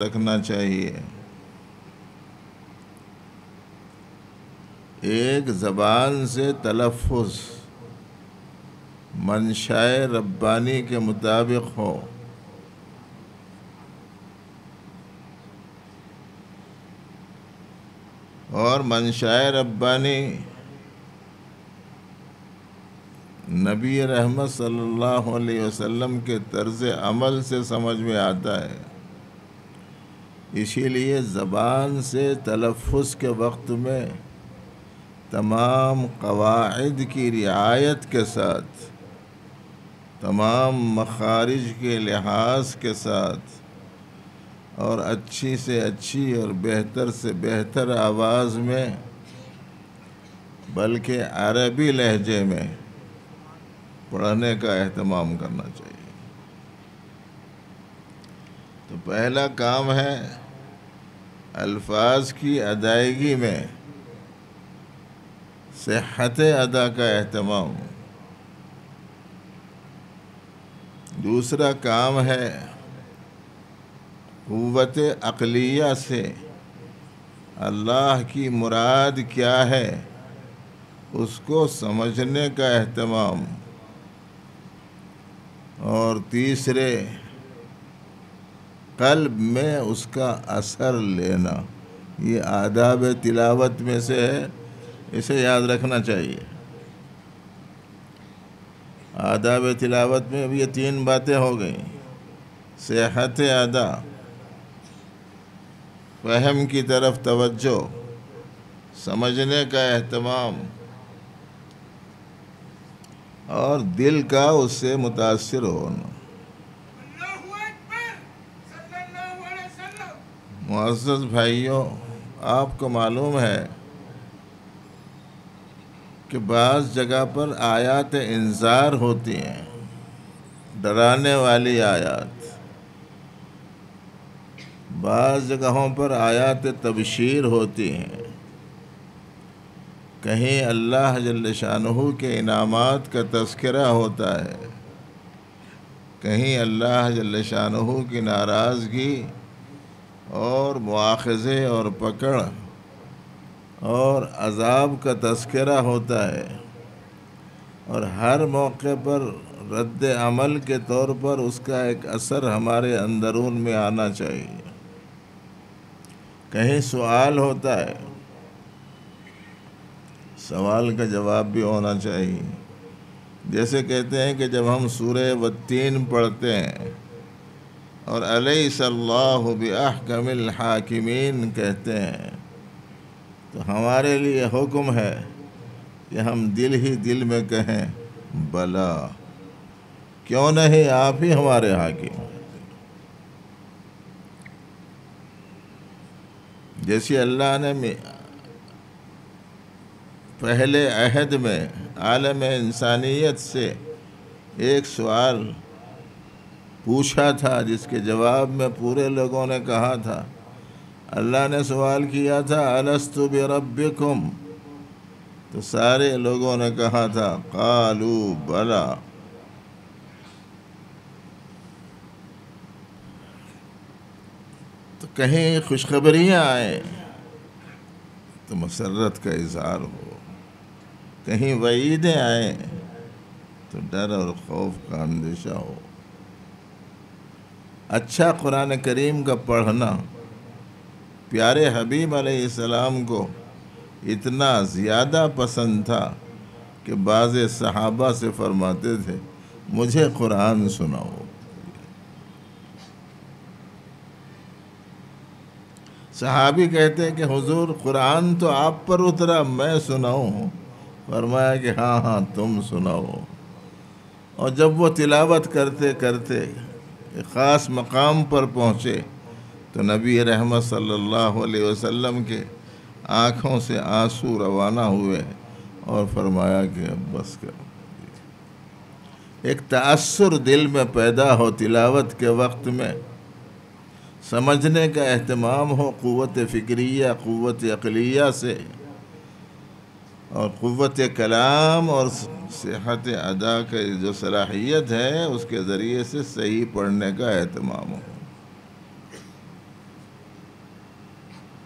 رکھنا چاہیے۔ ایک زبان سے تلفظ منشائے ربانی کے مطابق ہو، اور منشائے ربانی نبی رحمت صلی اللہ علیہ وسلم کے طرز عمل سے سمجھ میں آتا ہے۔ اسی لیے زبان سے تلفظ کے وقت میں تمام قواعد کی رعایت کے ساتھ، تمام مخارج کے لحاظ کے ساتھ، اور اچھی سے اچھی اور بہتر سے بہتر آواز میں، بلکہ عربی لہجے میں پڑھنے کا اہتمام کرنا چاہیے۔ تو پہلا کام ہے الفاظ کی ادائیگی میں صحت ادا کا اہتمام۔ دوسرا کام ہے قوت عقلیہ سے اللہ کی مراد کیا ہے اس کو سمجھنے کا اہتمام۔ اور تیسرے قلب میں اس کا اثر لینا۔ یہ آداب تلاوت میں سے ہے، اسے یاد رکھنا چاہیے۔ آداب تلاوت میں اب یہ تین باتیں ہو گئیں: صحت ادا، فہم کی طرف توجہ، سمجھنے کا اہتمام، اور دل کا اس سے متاثر ہونا۔ معزز بھائیوں، آپ کو معلوم ہے کہ بعض جگہ پر آیات انذار ہوتی ہیں، ڈرانے والی آیات۔ بعض جگہوں پر آیات تبشیر ہوتی ہیں۔ کہیں اللہ جل شانہ کے انعامات کا تذکرہ ہوتا ہے، کہیں اللہ جل شانہ کی ناراضگی اور مواخذے اور پکڑ اور عذاب کا تذکرہ ہوتا ہے، اور ہر موقع پر رد عمل کے طور پر اس کا ایک اثر ہمارے اندرون میں آنا چاہیے۔ کہیں سوال ہوتا ہے، سوال کا جواب بھی ہونا چاہیے۔ جیسے کہتے ہیں کہ جب ہم سورہ والتین پڑھتے ہیں اور الیس اللہ باحکم الحاکمین کہتے ہیں، تو ہمارے لیے حکم ہے کہ ہم دل ہی دل میں کہیں بلا، کیوں نہیں، آپ ہی ہمارے حاکم ہیں۔ جیسے اللہ نے پہلے عہد میں عالم انسانیت سے ایک سوال پوچھا تھا، جس کے جواب میں پورے لوگوں نے کہا تھا، اللہ نے سوال کیا تھا الست بربکم، تو سارے لوگوں نے کہا تھا قالوا بلا۔ تو کہیں خوشخبریاں آئیں تو مسرت کا اظہار ہو، کہیں وعیدیں آئیں تو ڈر اور خوف کا اندیشہ ہو۔ اچھا قرآن کریم کا پڑھنا پیارے حبیب علیہ السلام کو اتنا زیادہ پسند تھا کہ بعض صحابہ سے فرماتے تھے مجھے قرآن سناؤ۔ صحابی کہتے ہیں کہ حضور قرآن تو آپ پر اترا، میں سناؤں؟ فرمایا کہ ہاں ہاں تم سناؤ۔ اور جب وہ تلاوت کرتے کرتے ایک خاص مقام پر پہنچے تو نبی رحمت صلی اللہ علیہ وسلم کے آنکھوں سے آنسو روانہ ہوئے اور فرمایا کہ اب بس کرو۔ ایک تأثر دل میں پیدا ہو تلاوت کے وقت میں، سمجھنے کا اہتمام ہو قوت فکریہ، قوت عقلیہ سے، اور قوت کلام اور صحت ادا کی جو صلاحیت ہے اس کے ذریعے سے صحیح پڑھنے کا اہتمام ہو۔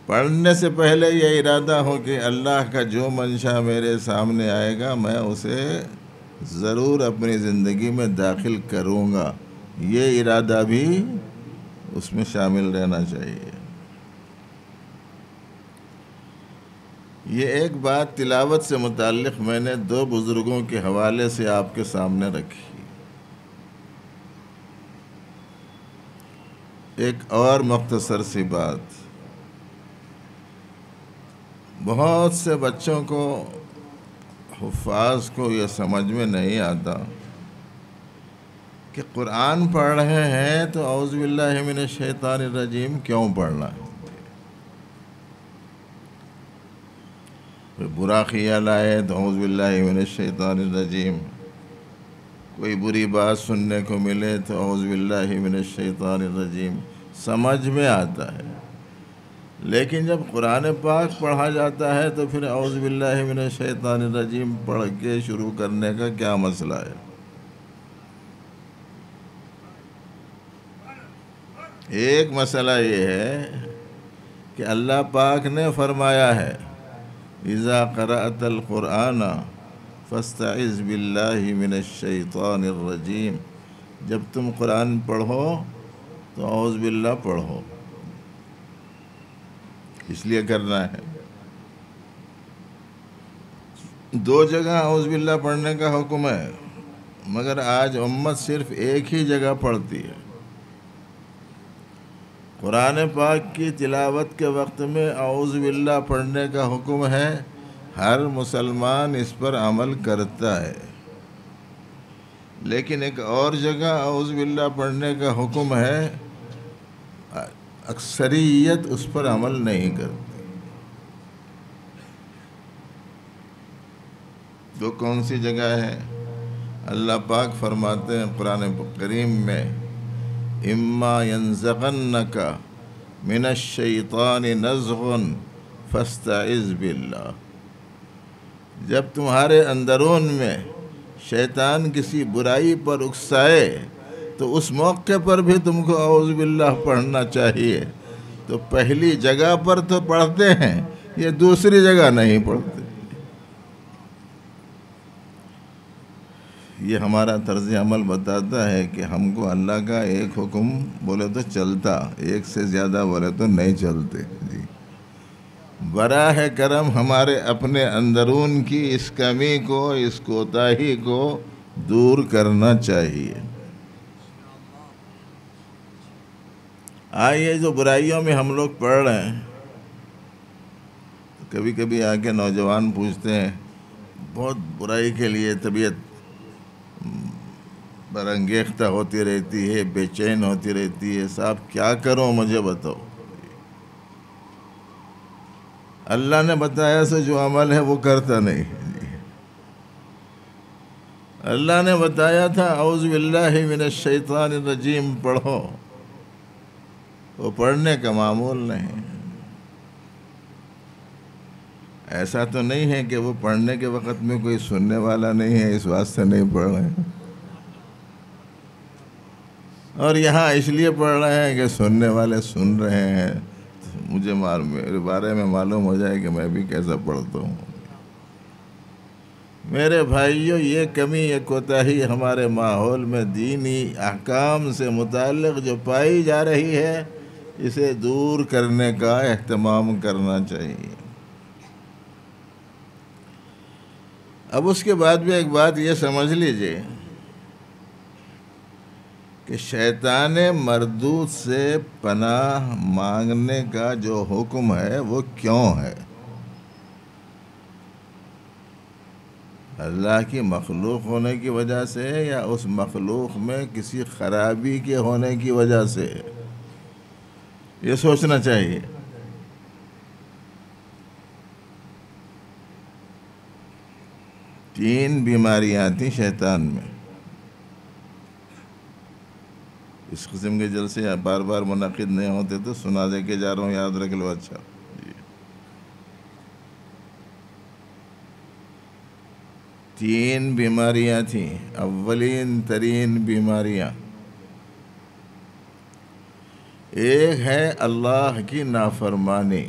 پڑھنے سے پہلے یہ ارادہ ہو کہ اللہ کا جو منشا میرے سامنے آئے گا میں اسے ضرور اپنی زندگی میں داخل کروں گا، یہ ارادہ بھی اس میں شامل رہنا چاہیے۔ یہ ایک بات تلاوت سے متعلق میں نے دو بزرگوں کے حوالے سے آپ کے سامنے رکھی۔ ایک اور مختصر سی بات، بہت سے بچوں کو، حفاظ کو یہ سمجھ میں نہیں آتا کہ قرآن پڑھ رہے ہیں تو اعوذ باللہ من الشیطان الرجیم کیوں پڑھنا ہے؟ کوئی برا خیال آئے تو اعوذ باللہ من الشیطان الرجیم، کوئی بری بات سننے کو ملے تو اعوذ باللہ من الشیطان الرجیم، سمجھ میں آتا ہے۔ لیکن جب قرآن پاک پڑھا جاتا ہے تو پھر اعوذ باللہ من الشیطان الرجیم پڑھ کے شروع کرنے کا کیا مسئلہ ہے؟ ایک مسئلہ یہ ہے کہ اللہ پاک نے فرمایا ہے اذا قرأت القرآن فاستعذ باللہ من الشیطان الرجیم، جب تم قرآن پڑھو تو اعوذ باللہ پڑھو، اس لیے کرنا ہے۔ دو جگہ اعوذ باللہ پڑھنے کا حکم ہے، مگر آج امت صرف ایک ہی جگہ پڑھتی ہے۔ قرآن پاک کی تلاوت کے وقت میں اعوذ باللہ پڑھنے کا حکم ہے، ہر مسلمان اس پر عمل کرتا ہے، لیکن ایک اور جگہ اعوذ باللہ پڑھنے کا حکم ہے، اکثریت اس پر عمل نہیں کرتی۔ وہ کون سی جگہ ہے؟ اللہ پاک فرماتے ہیں قرآن کریم میں اما ینزغنک من الشیطان نزغ فاستعذ باللہ، جب تمہارے اندرون میں شیطان کسی برائی پر اکسائے تو اس موقع پر بھی تم کو اعوذ باللہ پڑھنا چاہیے۔ تو پہلی جگہ پر تو پڑھتے ہیں، یہ دوسری جگہ نہیں پڑھتے۔ یہ ہمارا طرز عمل بتاتا ہے کہ ہم کو اللہ کا ایک حکم بولے تو چلتا، ایک سے زیادہ بولے تو نہیں چلتے۔ جی، براہ کرم ہمارے اپنے اندرون کی اس کمی کو، اس کوتاہی کو دور کرنا چاہیے۔ آئیے جو برائیوں میں ہم لوگ پڑھ رہے ہیں، کبھی کبھی آ کے نوجوان پوچھتے ہیں، بہت برائی کے لیے طبیعت برانگیختہ ہوتی رہتی ہے، بے چین ہوتی رہتی ہے، صاحب کیا کروں مجھے بتاؤ۔ اللہ نے بتایا سے جو عمل ہے وہ کرتا نہیں۔ اللہ نے بتایا تھا اعوذ باللہ من الشیطان الرجیم پڑھو، وہ پڑھنے کا معمول نہیں۔ ایسا تو نہیں ہے کہ وہ پڑھنے کے وقت میں کوئی سننے والا نہیں ہے اس واسطے نہیں پڑھ رہے ہیں، اور یہاں اس لیے پڑھ رہے ہیں کہ سننے والے سن رہے ہیں، مجھے میرے بارے میں معلوم ہو جائے کہ میں بھی کیسا پڑھتا ہوں۔ میرے بھائیوں، یہ کمی، یہ کوتاہی ہمارے ماحول میں دینی احکام سے متعلق جو پائی جا رہی ہے، اسے دور کرنے کا اہتمام کرنا چاہیے۔ اب اس کے بعد بھی ایک بات یہ سمجھ لیجئے کہ شیطان مردود سے پناہ مانگنے کا جو حکم ہے وہ کیوں ہے؟ اللہ کی مخلوق ہونے کی وجہ سے یا اس مخلوق میں کسی خرابی کے ہونے کی وجہ سے؟ یہ سوچنا چاہیے۔ تین بیماریاں تھیں شیطان میں۔ اس قسم کے جلسے بار بار منعقد نہیں ہوتے تو سنا دے کے جا رہا ہوں، یاد رکھ لو۔ اچھا، تین بیماریاں تھیں، اولین ترین بیماریاں۔ ایک ہے اللہ کی نافرمانی،